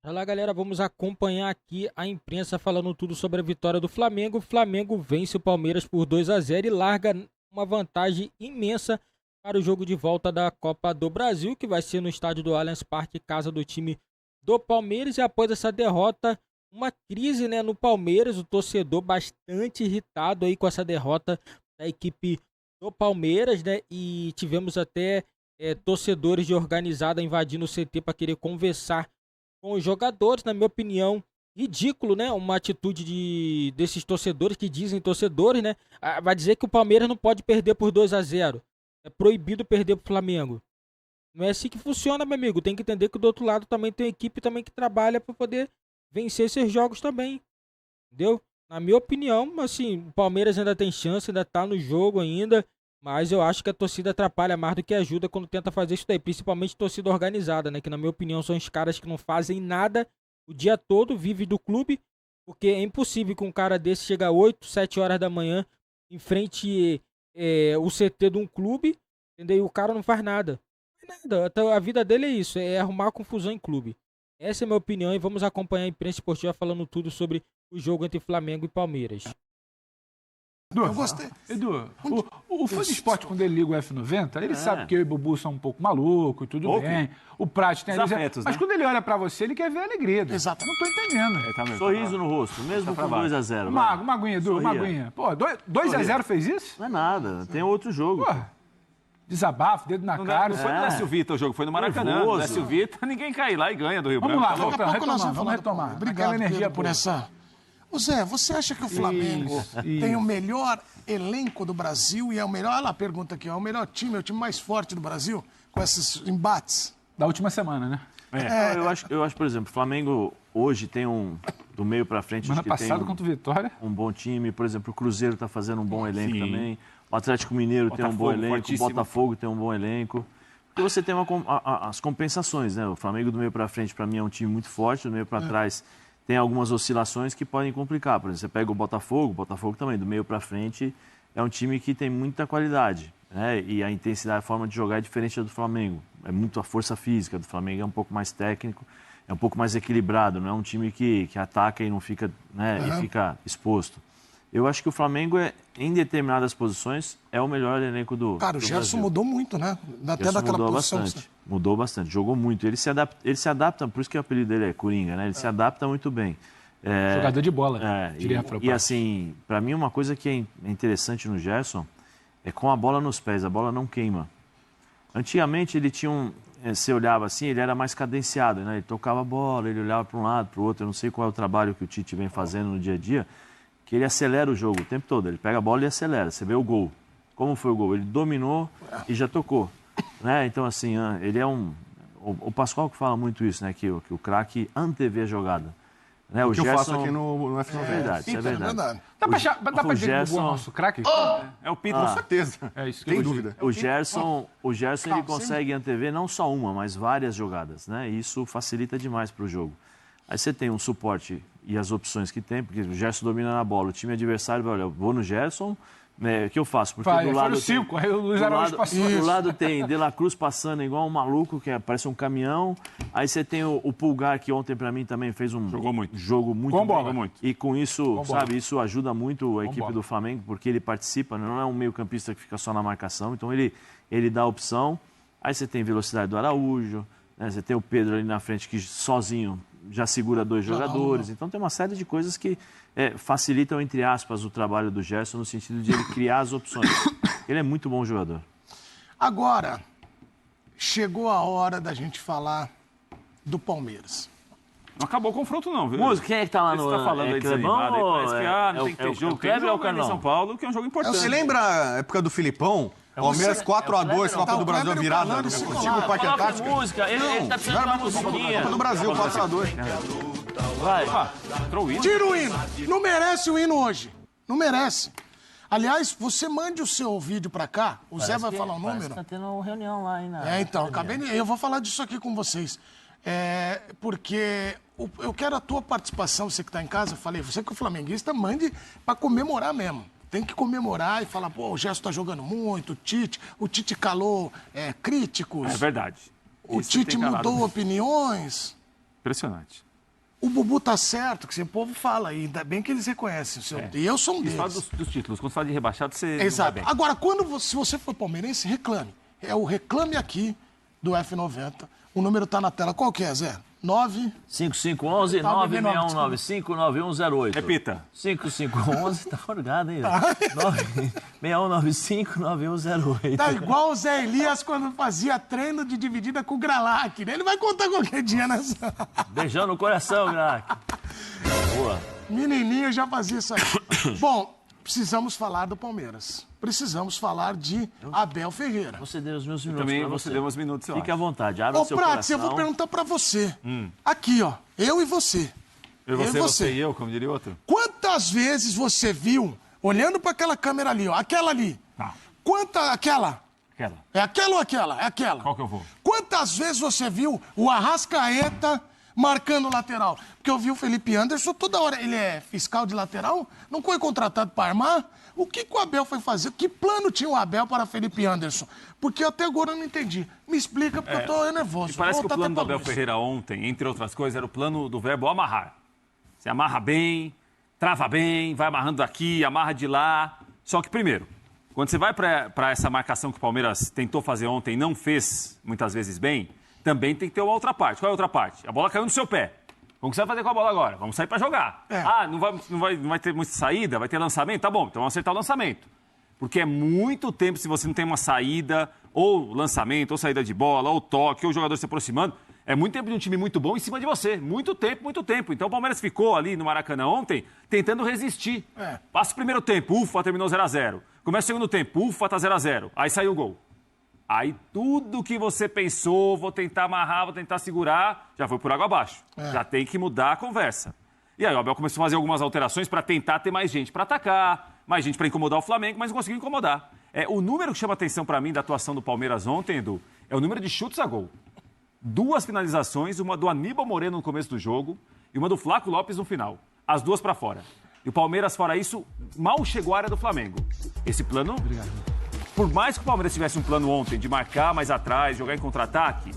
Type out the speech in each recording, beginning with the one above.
Olá, galera, vamos acompanhar aqui a imprensa falando tudo sobre a vitória do Flamengo. O Flamengo vence o Palmeiras por 2-0 e larga uma vantagem imensa para o jogo de volta da Copa do Brasil, que vai ser no estádio do Allianz Parque, casa do time do Palmeiras. E após essa derrota, uma crise, né, no Palmeiras, o torcedor bastante irritado aí com essa derrota da equipe do Palmeiras, né? E tivemos até torcedores de organizada invadindo o CT para querer conversar com os jogadores. Na minha opinião, ridículo, né? Uma atitude desses torcedores que dizem torcedores, né? Vai dizer que o Palmeiras não pode perder por 2-0. É proibido perder pro Flamengo. Não é assim que funciona, meu amigo. Tem que entender que do outro lado também tem equipe também que trabalha para poder vencer esses jogos também. Entendeu? Na minha opinião, assim, o Palmeiras ainda tem chance, ainda tá no jogo ainda. Mas eu acho que a torcida atrapalha mais do que ajuda quando tenta fazer isso daí. Principalmente torcida organizada, né? Que na minha opinião são os caras que não fazem nada o dia todo, vivem do clube. Porque é impossível que um cara desse chegue às 8, 7 horas da manhã em frente o CT de um clube, entendeu? E o cara não faz nada. Não faz nada. Então, a vida dele é isso, é arrumar confusão em clube. Essa é a minha opinião e vamos acompanhar a imprensa esportiva falando tudo sobre o jogo entre Flamengo e Palmeiras. Edu, Eu gostei. Edu, o fã de esporte, quando ele liga o F90, ele sabe que eu e o Bubu são um pouco malucos, tudo bem. O Prat tem Desafetos, mas né? quando ele olha pra você, ele quer ver a alegria. Exato. Não tô entendendo. Tá mesmo, Sorriso no rosto, mesmo com 2-0. Uma aguinha, Edu, uma Sorria. aguinha. Pô, 2-0 fez isso? Não é nada, tem outro jogo. Pô, desabafo, dedo na cara. Não foi no Décio Vita o jogo, foi no Maracanã. Nervoso. No Décio Vita, ninguém cai lá e ganha do Rio Vamos Branco. lá, Tá louco? Daqui a pouco nós retomar, vamos falar. retomar. Obrigado, Aquela energia Pedro, por boa. essa... Ô Zé, você acha que o Flamengo tem o melhor elenco do Brasil e é o melhor... Olha lá a pergunta aqui, ó, o melhor time, é o time mais forte do Brasil com esses embates? Da última semana, né? Eu acho, por exemplo, o Flamengo hoje tem do meio pra frente, Semana acho que passada tem contra o Vitória. um bom time. Por exemplo, o Cruzeiro tá fazendo um bom elenco também. O Atlético Mineiro tem um bom Botafogo, elenco. O fortíssimo. Botafogo tem um bom elenco. Porque você tem as compensações, né? O Flamengo do meio pra frente, pra mim, é um time muito forte. Do meio pra trás tem algumas oscilações que podem complicar. Por exemplo, você pega o Botafogo também, do meio pra frente, é um time que tem muita qualidade, né? E a intensidade, a forma de jogar é diferente da do Flamengo. É muito a força física do Flamengo, é um pouco mais técnico, é um pouco mais equilibrado, não é um time que ataca e não fica, né, e fica exposto. Eu acho que o Flamengo, em determinadas posições, é o melhor elenco do Cara, o do Gerson Brasil. mudou muito, né? Até Gerson daquela mudou posição. bastante, mudou bastante, jogou muito. Ele se adapta, por isso que o apelido dele é Coringa, né? Ele se adapta muito bem. Jogador de bola, diria E assim, para mim uma coisa que é interessante no Gerson é com a bola nos pés, a bola não queima. Antigamente ele tinha você olhava assim, ele era mais cadenciado, né? Ele tocava a bola, ele olhava para um lado, para o outro. Eu não sei qual é o trabalho que o Tite vem fazendo no dia a dia, que ele acelera o jogo o tempo todo. Ele pega a bola e acelera. Você vê o gol. Como foi o gol? Ele dominou e já tocou, né? Então assim, ele é o Pascoal que fala muito isso, né? Que o craque antevê a jogada. Né? O que eu faço aqui no F90. É verdade, isso é verdade. Dá pra dizer que o Bubu é Gerson- nosso craque? É o Pito. Com certeza. É isso que Sem eu dúvida. O Gerson ele consegue antever não só uma, mas várias jogadas, né? E isso facilita demais para o jogo. Aí você tem um suporte e as opções que tem, porque o Gerson domina na bola, o time adversário vai olhar, eu vou no Gerson, né? O que eu faço? Porque Vai, do foi lado no 5, aí o Luiz Araújo passou. do lado tem De La Cruz passando igual um maluco, que parece um caminhão. Aí você tem o Pulgar, que ontem para mim também fez um Jogou muito. jogo muito Com bem. bola. muito. E com isso, Com bola. sabe, isso ajuda muito a equipe bola. do Flamengo, porque ele participa, não é um meio-campista que fica só na marcação, então ele dá a opção. Aí você tem velocidade do Araújo, né? Você tem o Pedro ali na frente que sozinho já segura dois jogadores. Então tem uma série de coisas que facilitam, entre aspas, o trabalho do Gerson no sentido de ele criar as opções. Ele é muito bom jogador. Agora, chegou a hora da gente falar do Palmeiras. Não acabou o confronto, não, viu? Música, quem é que tá lá Você no... tá falando aí Clebão desanimado aí, ou parece que não tem que ter jogo. o Kleber ou o Tem jogo ainda em São Carlão? Paulo, que é um jogo importante. Você lembra a época do Filipão? Palmeiras 4-2, Copa do Brasil virada. Contigo, Parque Coloca Antártico. música, ele tá precisando de uma musiquinha. Copa do Brasil, 4-2. Vai. Entrou o hino. Tira o hino. Não merece o hino hoje. Não merece. Aliás, você mande o seu vídeo pra cá. O Zé vai falar o número. Tá tendo uma reunião lá ainda. Então, eu vou falar disso aqui com vocês. Porque eu quero a tua participação, você que está em casa. Eu falei, você que é flamenguista, mande para comemorar mesmo. Tem que comemorar e falar, pô, o Gerson tá jogando muito, o Tite calou críticos, É verdade. o Isso Tite tem calado. mudou opiniões. Impressionante. O Bubu tá certo, que o povo fala, e ainda bem que eles reconhecem o seu. E eu sou um Isso fala deles. dos títulos. Quando você fala de rebaixado, você não vai Exato. bem. Agora, se você for palmeirense, reclame. É o Reclame Aqui do F90. O número tá na tela. Qual que é, Zé? 9... 5511 Tá, 9195 9108. Repita. 5511, tá forgado, hein? 6195 9108. Tá igual o Zé Elias quando fazia treino de dividida com o Gralac, né? Ele vai contar qualquer dia nessa. Beijão no coração, Grac. Boa. Menininho já fazia isso aí. Bom, precisamos falar do Palmeiras. Precisamos falar de Abel Ferreira. Vou ceder os meus minutos Também pra vou você. ceder uns minutos, eu Fique à acho. vontade, abra Ô, seu Prates, coração. eu vou perguntar pra você. Aqui, ó. Eu e você. Você e eu, como diria outro. Quantas vezes você viu, olhando pra aquela câmera ali, ó, aquela ali. Tá. Aquela? Aquela. É aquela ou aquela? É aquela. Qual que eu vou? Quantas vezes você viu o Arrascaeta marcando o lateral? Porque eu vi o Felipe Anderson toda hora. Ele é fiscal de lateral? Não foi contratado para armar? O que o Abel foi fazer? Que plano tinha o Abel para Felipe Anderson? Porque até agora eu não entendi. Me explica, porque eu tô nervoso. E parece que o Vou voltar plano do até pra Abel Luiz. Ferreira ontem, entre outras coisas, era o plano do verbo amarrar. Você amarra bem, trava bem, vai amarrando daqui, amarra de lá. Só que, primeiro, quando você vai para essa marcação que o Palmeiras tentou fazer ontem e não fez muitas vezes bem, também tem que ter uma outra parte. Qual é a outra parte? A bola caiu no seu pé. Como que você vai fazer com a bola agora? Vamos sair para jogar. É. Ah, não vai ter muita saída, vai ter lançamento? Tá bom, então vamos acertar o lançamento. Porque é muito tempo se você não tem uma saída, ou lançamento, ou saída de bola, ou toque, ou o jogador se aproximando. É muito tempo de um time muito bom em cima de você. Muito tempo, muito tempo. Então o Palmeiras ficou ali no Maracanã ontem tentando resistir. Passa o primeiro tempo, ufa, terminou 0x0. Começa o segundo tempo, ufa, tá 0x0. Aí saiu o gol. Aí tudo que você pensou, vou tentar amarrar, vou tentar segurar, já foi por água abaixo. Já tem que mudar a conversa. E aí o Abel começou a fazer algumas alterações para tentar ter mais gente para atacar, mais gente para incomodar o Flamengo, mas não conseguiu incomodar. O número que chama atenção para mim da atuação do Palmeiras ontem, Edu, é o número de chutes a gol. 2 finalizações, uma do Aníbal Moreno no começo do jogo e uma do Flaco Lopes no final. As 2 para fora. E o Palmeiras, fora isso, mal chegou à área do Flamengo. Esse plano... Por mais que o Palmeiras tivesse um plano ontem de marcar mais atrás, jogar em contra-ataque,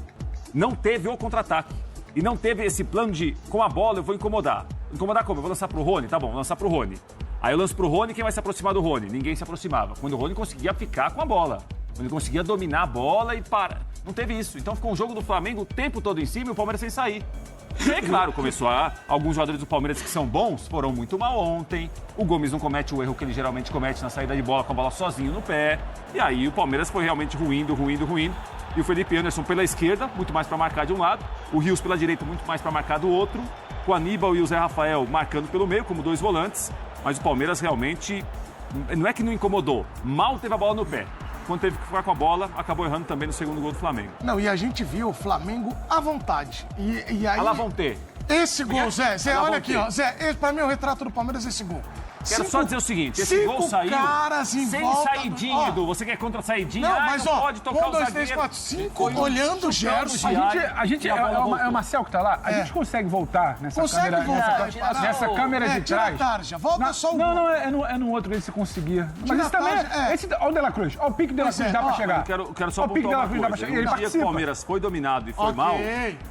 não teve o contra-ataque. E não teve esse plano de, com a bola, eu vou incomodar. Incomodar como? Eu vou lançar pro Rony? Tá bom, vou lançar pro Rony. Aí eu lanço pro Rony, quem vai se aproximar do Rony? Ninguém se aproximava. Quando o Rony conseguia ficar com a bola. Quando ele conseguia dominar a bola e para. Não teve isso. Então ficou um jogo do Flamengo o tempo todo em cima e o Palmeiras sem sair. E aí, claro, começou alguns jogadores do Palmeiras que são bons foram muito mal ontem. O Gomes não comete o erro que ele geralmente comete na saída de bola com a bola sozinho no pé. E aí o Palmeiras foi realmente ruindo. E o Felipe Anderson pela esquerda, muito mais para marcar de um lado. O Rios pela direita, muito mais para marcar do outro. Com o Aníbal e o Zé Rafael marcando pelo meio, como 2 volantes. Mas o Palmeiras realmente, não é que não incomodou, mal teve a bola no pé. Quando teve que ficar com a bola, acabou errando também no segundo gol do Flamengo. Não, e a gente viu o Flamengo à vontade. E aí... Lá vão ter. Esse gol, Zé, Lá olha vão aqui, ter. ó. Zé, pra mim é o retrato do Palmeiras esse gol. Quero só dizer o seguinte, esse gol saiu caras em sem volta saidinha, ó. Edu. Você quer contra a saidinha? Não, mas não ó, pode tocar 1, o 2, zagueiro. 3, 4, 5, Foi olhando o Gerson. A gente é o Marcel que tá lá. A gente consegue voltar nessa Consegue câmera, voltar. nessa câmera de tira trás. a tarja, volta só o Não, gol. não, é no outro que você conseguia. Mas Tira esse a também tarja, esse, olha o De La Cruz. Olha o pique De La Pois Cruz, é, dá pra ó, chegar. Eu quero só Ó, o pique pontuar dela uma dá pra coisa. chegar. Ele No dia que o participa. Palmeiras foi dominado e foi Ok. mal,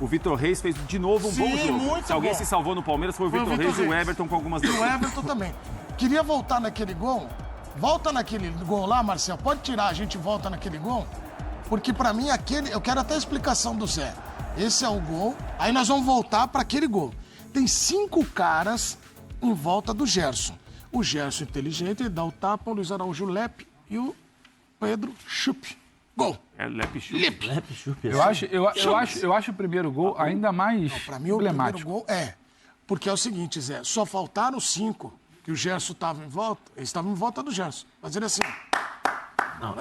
o Vitor Reis fez de novo um bom Sim, jogo. muito Se alguém bom. se salvou no Palmeiras foi o Foi o Vitor Vitor Reis e o Reis. Everton com algumas E o defesas. Everton também. Queria voltar naquele gol. Volta naquele gol lá, Marcel. Pode tirar, a gente volta naquele gol. Porque pra mim aquele... Eu quero até a explicação do Zé. Esse é o gol. Aí nós vamos voltar pra aquele gol. Tem 5 caras em volta do Gerson. O Gerson inteligente, ele dá o tapa, o Luiz Araújo Lepe e o Pedro Chup. Gol. É Lepe Chup. Lepe, chupe, Eu acho o primeiro gol ainda mais Pra mim, o primeiro emblemático. gol é. Porque é o seguinte, Zé, só faltaram 5 que o Gerson estava em volta. Eles estavam em volta do Gerson. Mas ele assim. Não,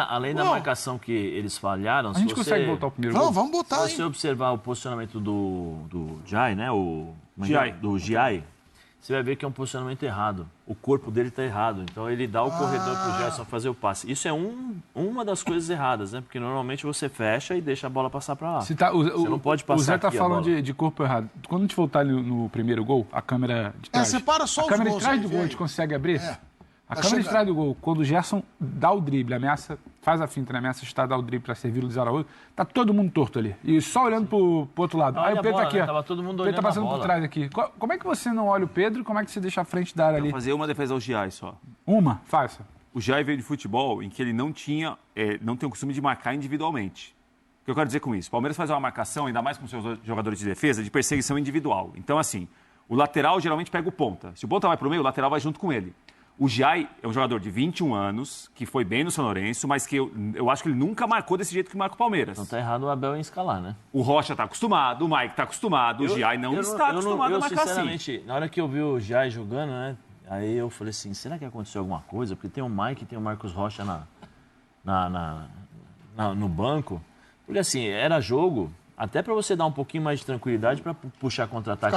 além da marcação que eles falharam, A gente consegue voltar ao primeiro Não, gol? vamos botar Se aí. você observar o posicionamento do Jai, né? Giai. Do Giai, você vai ver que é um posicionamento errado. O corpo dele está errado. Então ele dá o corredor para o Gerson fazer o passe. Isso é uma das coisas erradas, né? Porque normalmente você fecha e deixa a bola passar para lá. Se tá, Você não pode passar o Zé tá aqui a falando bola. de corpo errado. Quando a gente voltar ali no primeiro gol, a câmera de trás. separa só a os câmera gols de trás aí, do vê gol, a aí. gente consegue abrir? É. A câmera de trás do gol, quando o Gerson dá o drible, ameaça, faz a finta, né? Ameaça está a dar o drible para servir o Luiz Araújo, tá todo mundo torto ali. E só olhando pro outro lado. Aí o Pedro tá aqui, ó. Tava todo mundo o Pedro tá olhando passando a bola. por trás aqui. Como é que você não olha o Pedro? Como é que você deixa a frente da área ali? Vou fazer uma defesa ao Giai só. Faça. O Giai veio de futebol em que ele não tem o costume de marcar individualmente. O que eu quero dizer com isso? O Palmeiras faz uma marcação, ainda mais com seus jogadores de defesa, de perseguição individual. Então, assim, o lateral geralmente pega o ponta. Se o ponta vai para o meio, o lateral vai junto com ele. O Giai é um jogador de 21 anos, que foi bem no São Lourenço, mas que eu acho que ele nunca marcou desse jeito que marca o Palmeiras. Não tá errado o Abel em escalar, né? O Rocha tá acostumado, o Mike tá acostumado, o Giai não está acostumado a marcar assim. Sinceramente, na hora que eu vi o Giai jogando, né? Aí eu falei assim, será que aconteceu alguma coisa? Porque tem o Mike e tem o Marcos Rocha no banco. Porque assim, era jogo, até para você dar um pouquinho mais de tranquilidade para puxar contra-ataque.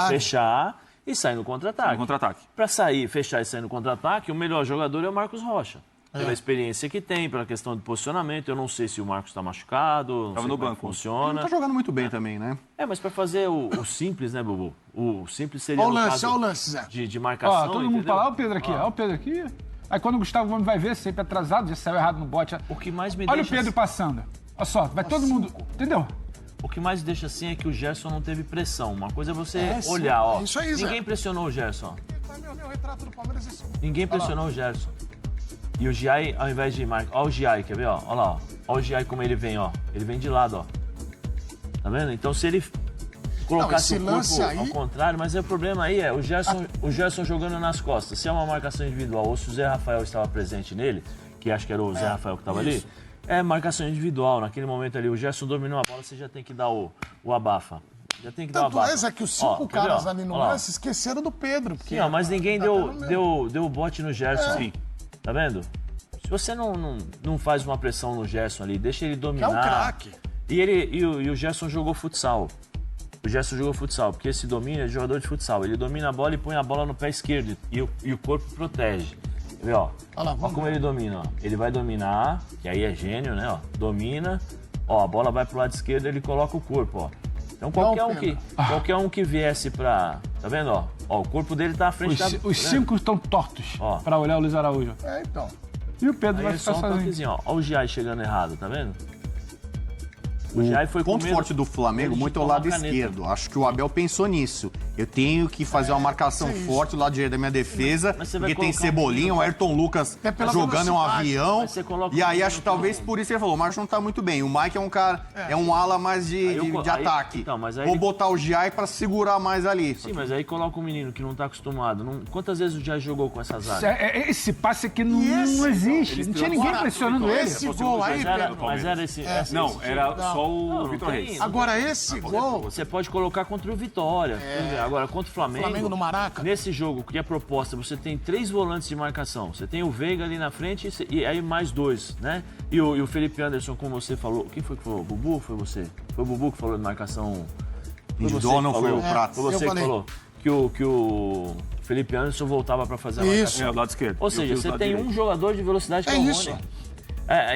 Fechar e sair no contra-ataque. Para sair, fechar e sair no contra-ataque, o melhor jogador é o Marcos Rocha. Pela experiência que tem, pela questão de posicionamento. Eu não sei se o Marcos está machucado, não sei no banco funciona. Ele tá jogando muito bem também, né? Mas para fazer o simples, né, Bubu? O simples seria o lance, Zé. De marcação. Todo mundo fala, olha o Pedro aqui, olha o Pedro aqui. Aí quando o Gustavo Gomes vai ver, sempre atrasado, já saiu errado no bote. O que mais me olha deixa... o Pedro passando. Olha só, vai todo mundo, entendeu? O que mais deixa assim é que o Gerson não teve pressão. Uma coisa é você olhar, ó. Isso aí, Zé. Ninguém pressionou o Gerson. Meu retrato do Palmeiras é isso. Ninguém pressionou o Gerson. E o Giai, ao invés de marcar... Olha o Giai, quer ver, ó? Olha lá, ó. Olha o Giai como ele vem, ó. Ele vem de lado, ó. Tá vendo? Então se ele colocasse o corpo ao contrário, mas o problema aí é o Gerson jogando nas costas. Se é uma marcação individual ou se o Zé Rafael estava presente nele, que acho que era o Zé Rafael que estava ali, é marcação individual. Naquele momento ali, o Gerson dominou a bola, você já tem que dar o abafa. Já tem que dar o abafa. Tanto é que os 5 caras ali no lance esqueceram do Pedro. Sim, mas ninguém deu bote no Gerson. Sim. Tá vendo? Se você não faz uma pressão no Gerson ali, deixa ele dominar. É um craque. E o Gerson jogou futsal. O Gerson jogou futsal, porque esse domínio é jogador de futsal. Ele domina a bola e põe a bola no pé esquerdo e o corpo protege. Quer ver, ó? Olha como ele domina, ó. Ele vai dominar, que aí é gênio, né? Ó. Domina, ó, a bola vai pro lado esquerdo, ele coloca o corpo, ó. Então qualquer um que viesse pra... Tá vendo, ó? Ó, o corpo dele tá à frente da... Os 5 estão tortos pra olhar o Luiz Araújo. Então. E o Pedro aí vai ficar sozinho. Ó. Ó o Giai chegando errado, tá vendo? O ponto forte do Flamengo muito ao lado esquerdo. Acho que o Abel pensou nisso. Eu tenho que fazer uma marcação forte do lado direito da minha defesa, porque tem Cebolinha, o Ayrton Lucas jogando em um avião. E aí acho que talvez por isso ele falou, o Marcos não tá muito bem. O Mike é um cara, é um ala mais de ataque. Então, vou botar o Giai pra segurar mais ali. Sim, mas aí coloca um menino que não tá acostumado. Quantas vezes o Giai jogou com essa zaga? Esse passe aqui não existe. Não tinha ninguém pressionando ele. Esse gol aí, Pedro. Mas era esse... Não, era só o Vitor Reis. Agora esse gol... Você pode colocar contra o Vitória. Agora, contra o Flamengo no Maraca. Nesse jogo, que é proposta, você tem 3 volantes de marcação. Você tem o Veiga ali na frente e aí mais 2, né? E o Felipe Anderson, como você falou... Quem foi que falou? O Bubu? Foi você? Foi o Bubu que falou de marcação... Individual não foi o Prato. Foi você que falou que o Felipe Anderson voltava para fazer a marcação. Isso. Do lado esquerdo. Ou seja, você tem um jogador de velocidade que é o Rony.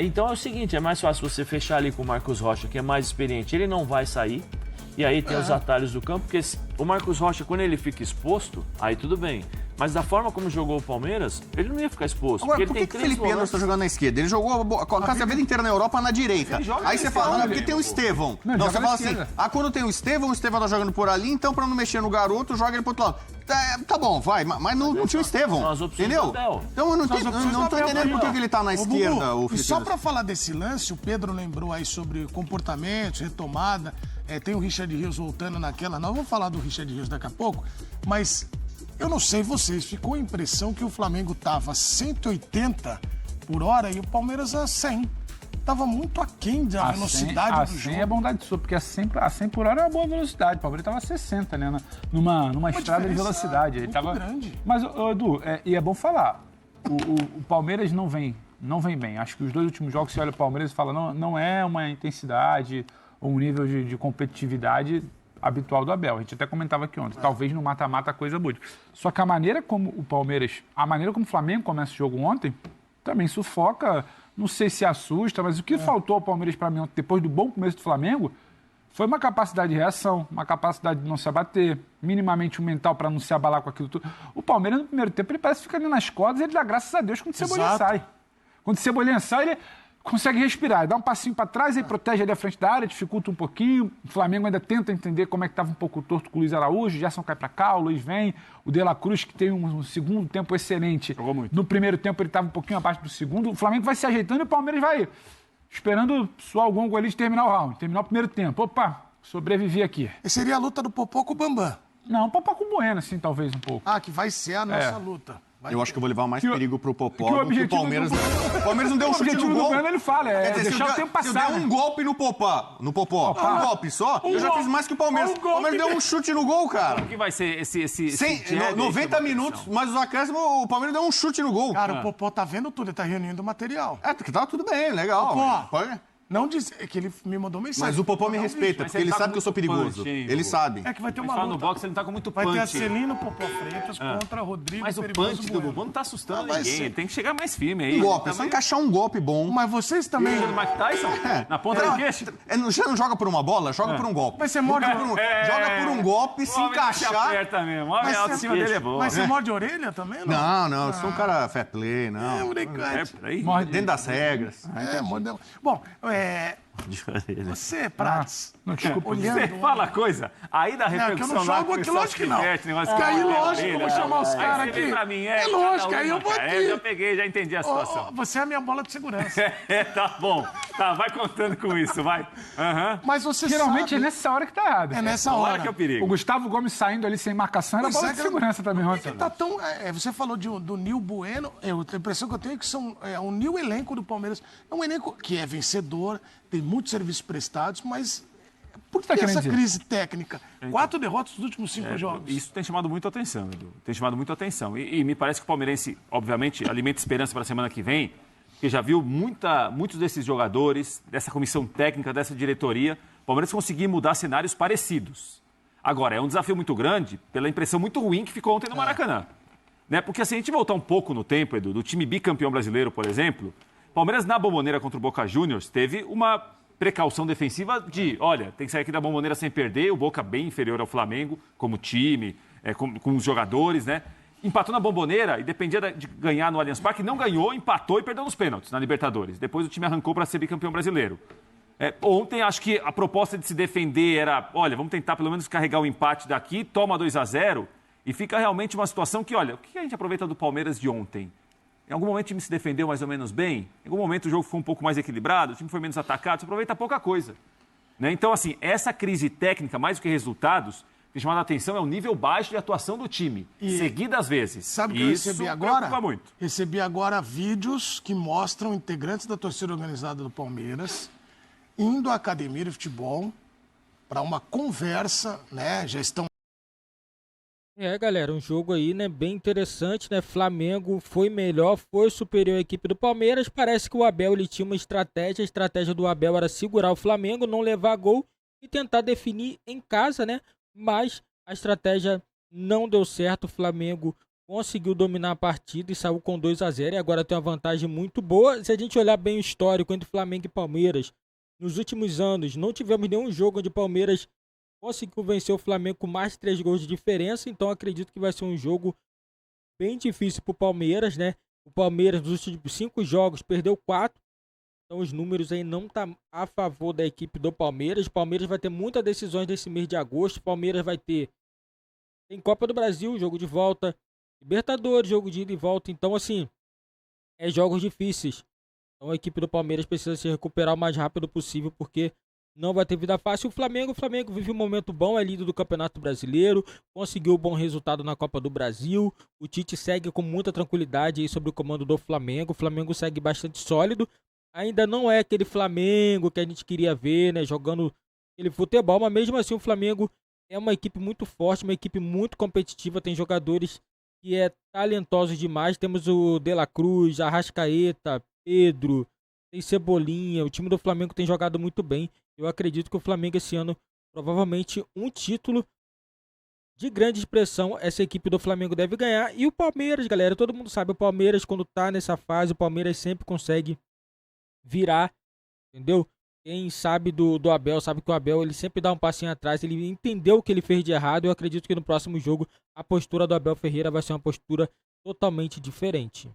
Então é o seguinte, é mais fácil você fechar ali com o Marcos Rocha, que é mais experiente. Ele não vai sair. E aí tem os atalhos do campo, porque o Marcos Rocha, quando ele fica exposto, aí tudo bem. Mas da forma como jogou o Palmeiras, ele não ia ficar exposto. Agora, porque por que o Felipe Anderson tá jogando na esquerda? Ele jogou quase a vida inteira na Europa na direita. Aí você fala, porque tem o Estevão. Não, você fala assim, quando tem o Estevão tá jogando por ali, então pra não mexer no garoto, joga ele pro outro lado. Tá bom, vai, mas não tinha o Estevão, entendeu? Então eu não tô entendendo por que ele tá na esquerda, o Felipe. E só pra falar desse lance, o Pedro lembrou aí sobre comportamento, retomada, tem o Richard Rios voltando naquela, nós vamos falar do Richard Rios daqui a pouco, mas eu não sei vocês, ficou a impressão que o Flamengo tava 180 por hora e o Palmeiras a 100. Tava muito aquém da velocidade do jogo. A 100 é bondade sua, porque a 100 por hora é uma boa velocidade. O Palmeiras tava 60, né? Numa estrada de velocidade. Ele tava grande. Mas, Edu, e é bom falar, o Palmeiras não vem bem. Acho que os 2 últimos jogos, você olha o Palmeiras e fala, não é uma intensidade ou um nível de competitividade habitual do Abel. A gente até comentava aqui ontem. Talvez no mata-mata a coisa mude. Só que a maneira como o Flamengo começa o jogo ontem, também sufoca. Não sei se assusta, mas o que faltou ao Palmeiras para mim ontem, depois do bom começo do Flamengo, Foi uma capacidade de reação, uma capacidade de não se abater, minimamente um mental para não se abalar com aquilo tudo. O Palmeiras, no primeiro tempo, ele parece ficar ali nas cordas e ele dá graças a Deus quando o Cebolinha sai. Quando o Cebolinha sai, ele consegue respirar, ele dá um passinho para trás, aí protege ali a frente da área, dificulta um pouquinho. O Flamengo ainda tenta entender como é que estava um pouco torto com o Luiz Araújo, o Gerson cai para cá, o Luiz vem, o De La Cruz, que tem um segundo tempo excelente. Jogou muito. No primeiro tempo ele estava um pouquinho abaixo do segundo. O Flamengo vai se ajeitando e o Palmeiras vai esperando suar algum gol ali de terminar o round, terminar o primeiro tempo. Opa, sobrevivi aqui. E seria a luta do Popó com o Bambam. Não, Popó com o Bueno, assim, talvez um pouco. Ah, que vai ser a nossa luta. Eu acho que eu vou levar mais Que o- perigo pro Popó que o do que o objetivo Palmeiras. do- O Palmeiras não deu um O chute objetivo no do gol. Bueno, ele fala, Quer dizer, deixar o tempo se eu passar. der né? um golpe no Popó, um golpe só, eu já fiz mais que o Palmeiras. O Palmeiras deu um chute no gol, cara. O que vai ser esse 90 minutos, mas os acréscimos, o Palmeiras deu um chute no gol. Cara, o Popó tá vendo tudo, ele tá reunindo material. Que tá tudo bem, legal. Popó. Pode- Não diz é que ele me mandou mensagem. Mas o Popó me Mandou um respeita, Mas porque ele ele tá sabe com que eu sou muito perigoso. punch, hein, Ele Hugo? sabe. vídeo. É que vai ter Mas uma fala no luta. boxe, ele não tá com muito Vai punch. ter a Celina Popó Freitas contra Rodrigo Mas o Perigoso punch do Bueno. Bubu não tá assustando vai ninguém. ser. Ele tem que chegar mais firme aí. Um golpe, Tá é só meio- encaixar um golpe bom. Mas vocês também... do Mike Tyson? Na ponta do queixo? Já não joga por uma bola, joga por um golpe. Mas você morde... Joga por um golpe, se O homem não encaixar. aperta mesmo. Olha, Mas a autoestima você- dele é boa. Mas você morde a orelha também, não? Não, eu sou um cara fair play, É, não. molecante. Peraí. Dentro das regras. Mordeu. Bom, De orelha. você, Prats, Não, desculpa. olhando... Você fala a coisa, aí dá Não, que eu repercussão não lá, jogo o aqui, pessoal lógico que se não. diverte, negócio Porque de aí, orelha, lógico, eu vou chamar os aí caras você vem aqui. pra mim, É lógico, cada aí eu uma, vou cara. aqui. Eu já peguei, já entendi a situação. Você é a minha bola de segurança. Tá bom. Tá, vai contando com isso, vai. Aham. Mas você Geralmente sabe... é nessa hora que tá errado. É nessa Hora hora. que é o O perigo. Gustavo Gomes saindo ali sem marcação era Pois bola é, de cara. segurança também Por ontem. que tá tão... você falou do Nil Bueno, a impressão que eu tenho é que é um new elenco do Palmeiras. É um elenco que é vencedor, tem muitos serviços prestados, mas por que tá querendo essa dizer? crise técnica? 4 derrotas nos últimos 5 jogos. Isso tem chamado muito a atenção, Edu. Tem chamado muito a atenção. E me parece que o palmeirense, obviamente, alimenta esperança para a semana que vem, porque já viu muitos desses jogadores, dessa comissão técnica, dessa diretoria, o Palmeiras conseguir mudar cenários parecidos. Agora, é um desafio muito grande pela impressão muito ruim que ficou ontem no Maracanã. Né? Porque se a gente voltar um pouco no tempo, Edu, do time bicampeão brasileiro, por exemplo, o Palmeiras na Bombonera contra o Boca Juniors teve uma precaução defensiva de, olha, tem que sair aqui da Bombonera sem perder, o Boca bem inferior ao Flamengo, como time, com os jogadores, né? Empatou na Bombonera e dependia de ganhar no Allianz Parque, não ganhou, empatou e perdeu nos pênaltis na Libertadores. Depois o time arrancou para ser bicampeão brasileiro. Ontem acho que a proposta de se defender era, olha, vamos tentar pelo menos carregar o empate daqui, toma 2-0 e fica realmente uma situação que, olha, o que a gente aproveita do Palmeiras de ontem? Em algum momento o time se defendeu mais ou menos bem, em algum momento o jogo ficou um pouco mais equilibrado, o time foi menos atacado, você aproveita pouca coisa. Né? Então, assim, essa crise técnica, mais do que resultados, que chamado a atenção é o nível baixo de atuação do time, seguidas vezes. Sabe o que eu Isso recebi agora? preocupa muito. Recebi agora vídeos que mostram integrantes da torcida organizada do Palmeiras indo à academia de futebol para uma conversa, né? Já estão... Galera, um jogo aí, né, bem interessante, né? Flamengo foi melhor, foi superior à equipe do Palmeiras. Parece que o Abel ele tinha uma estratégia. A estratégia do Abel era segurar o Flamengo, não levar gol e tentar definir em casa, né? Mas a estratégia não deu certo. O Flamengo conseguiu dominar a partida e saiu com 2-0 e agora tem uma vantagem muito boa. Se a gente olhar bem o histórico entre Flamengo e Palmeiras, nos últimos anos não tivemos nenhum jogo onde o Palmeiras conseguiu vencer o Flamengo com mais de 3 gols de diferença, então acredito que vai ser um jogo bem difícil para o Palmeiras, né? O Palmeiras nos últimos 5 jogos perdeu 4, então os números aí não tá a favor da equipe do Palmeiras. O Palmeiras vai ter muitas decisões nesse mês de agosto. O Palmeiras vai ter tem Copa do Brasil, jogo de volta, Libertadores, jogo de ida e volta, então assim, jogos difíceis. Então a equipe do Palmeiras precisa se recuperar o mais rápido possível, porque não vai ter vida fácil. O Flamengo vive um momento bom, é líder do Campeonato Brasileiro, conseguiu um bom resultado na Copa do Brasil. O Tite segue com muita tranquilidade aí sobre o comando do Flamengo. O Flamengo segue bastante sólido. Ainda não é aquele Flamengo que a gente queria ver, né, jogando aquele futebol, mas mesmo assim o Flamengo é uma equipe muito forte, uma equipe muito competitiva, tem jogadores que é talentosos demais. Temos o De La Cruz, Arrascaeta, Pedro, tem Cebolinha. O time do Flamengo tem jogado muito bem. Eu acredito que o Flamengo esse ano, provavelmente um título de grande expressão, essa equipe do Flamengo deve ganhar. E o Palmeiras, galera, todo mundo sabe, o Palmeiras quando tá nessa fase, o Palmeiras sempre consegue virar, entendeu? Quem sabe do Abel, sabe que o Abel ele sempre dá um passinho atrás, ele entendeu o que ele fez de errado. Eu acredito que no próximo jogo a postura do Abel Ferreira vai ser uma postura totalmente diferente.